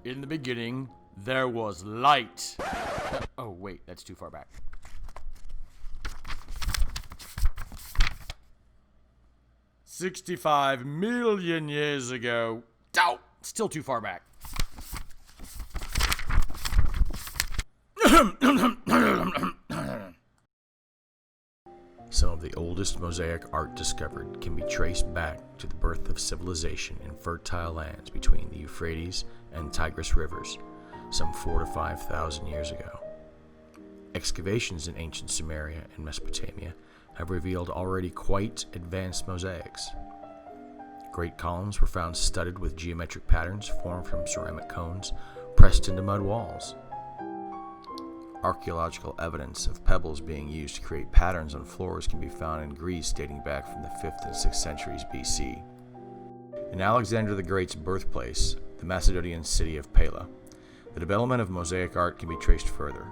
In the beginning, there was light. Oh, wait, that's too far back. "65 million years ago." Oh, still too far back. Some of the oldest mosaic art discovered can be traced back to the birth of civilization in fertile lands between the Euphrates and Tigris rivers, some 4,000 to 5,000 years ago. Excavations in ancient Sumeria and Mesopotamia have revealed already quite advanced mosaics. Great columns were found studded with geometric patterns formed from ceramic cones pressed into mud walls. Archaeological evidence of pebbles being used to create patterns on floors can be found in Greece dating back from the 5th and 6th centuries BC. In Alexander the Great's birthplace, the Macedonian city of Pella, the development of mosaic art can be traced further.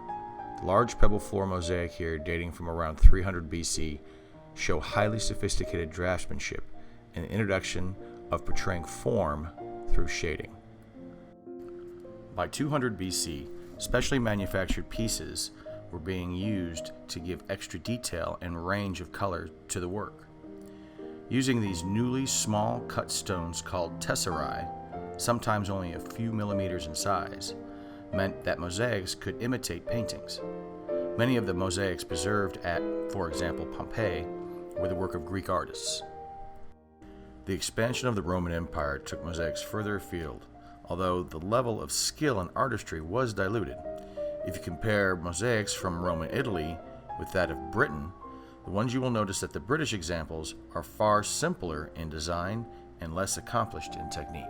The large pebble floor mosaic here, dating from around 300 BC, show highly sophisticated draftsmanship and the introduction of portraying form through shading. By 200 BC, specially manufactured pieces were being used to give extra detail and range of color to the work. Using these newly small cut stones called tesserae, sometimes only a few millimeters in size, meant that mosaics could imitate paintings. Many of the mosaics preserved at, for example, Pompeii, were the work of Greek artists. The expansion of the Roman Empire took mosaics further afield, although the level of skill and artistry was diluted. If you compare mosaics from Roman Italy with that of Britain, the ones you will notice that the British examples are far simpler in design and less accomplished in technique.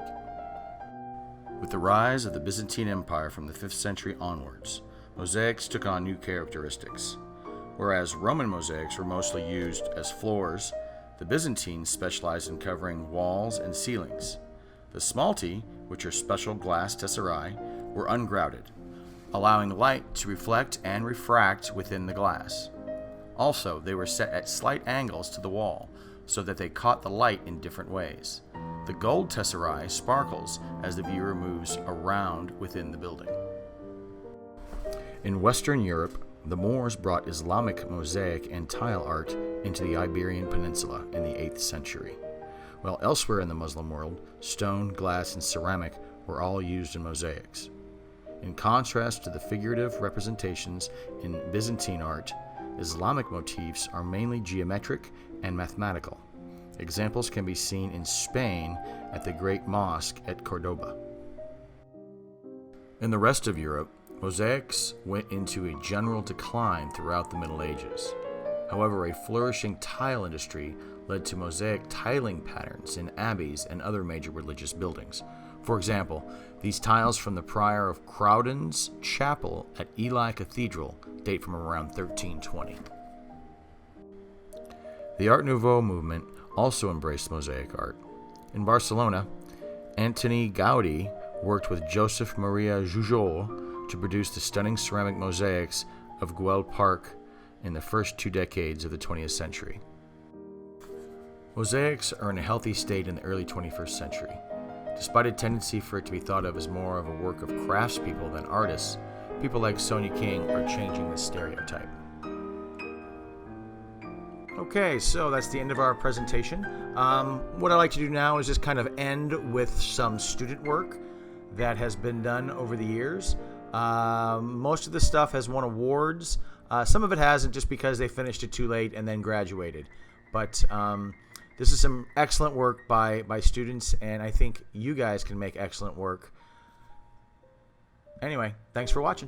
With the rise of the Byzantine Empire from the 5th century onwards, mosaics took on new characteristics. Whereas Roman mosaics were mostly used as floors, the Byzantines specialized in covering walls and ceilings. The smalti, which are special glass tesserae, were ungrouted, allowing light to reflect and refract within the glass. Also, they were set at slight angles to the wall, so that they caught the light in different ways. The gold tesserae sparkles as the viewer moves around within the building. In Western Europe, the Moors brought Islamic mosaic and tile art into the Iberian Peninsula in the 8th century. While elsewhere in the Muslim world, stone, glass, and ceramic were all used in mosaics. In contrast to the figurative representations in Byzantine art, Islamic motifs are mainly geometric and mathematical. Examples can be seen in Spain at the Great Mosque at Cordoba. In the rest of Europe, mosaics went into a general decline throughout the Middle Ages. However, a flourishing tile industry led to mosaic tiling patterns in abbeys and other major religious buildings. For example, these tiles from the prior of Crowden's chapel at Ely Cathedral date from around 1320. The Art Nouveau movement also embraced mosaic art. In Barcelona, Antoni Gaudí worked with Josep Maria Jujol to produce the stunning ceramic mosaics of Güell Park in the first 2 decades of the 20th century. Mosaics are in a healthy state in the early 21st century. Despite a tendency for it to be thought of as more of a work of craftspeople than artists, people like Sonia King are changing this stereotype. Okay, so that's the end of our presentation. What I like to do now is just kind of end with some student work that has been done over the years. Most of the stuff has won awards. Some of it hasn't, just because they finished it too late and then graduated. But this is some excellent work by students, and I think you guys can make excellent work. Anyway, thanks for watching.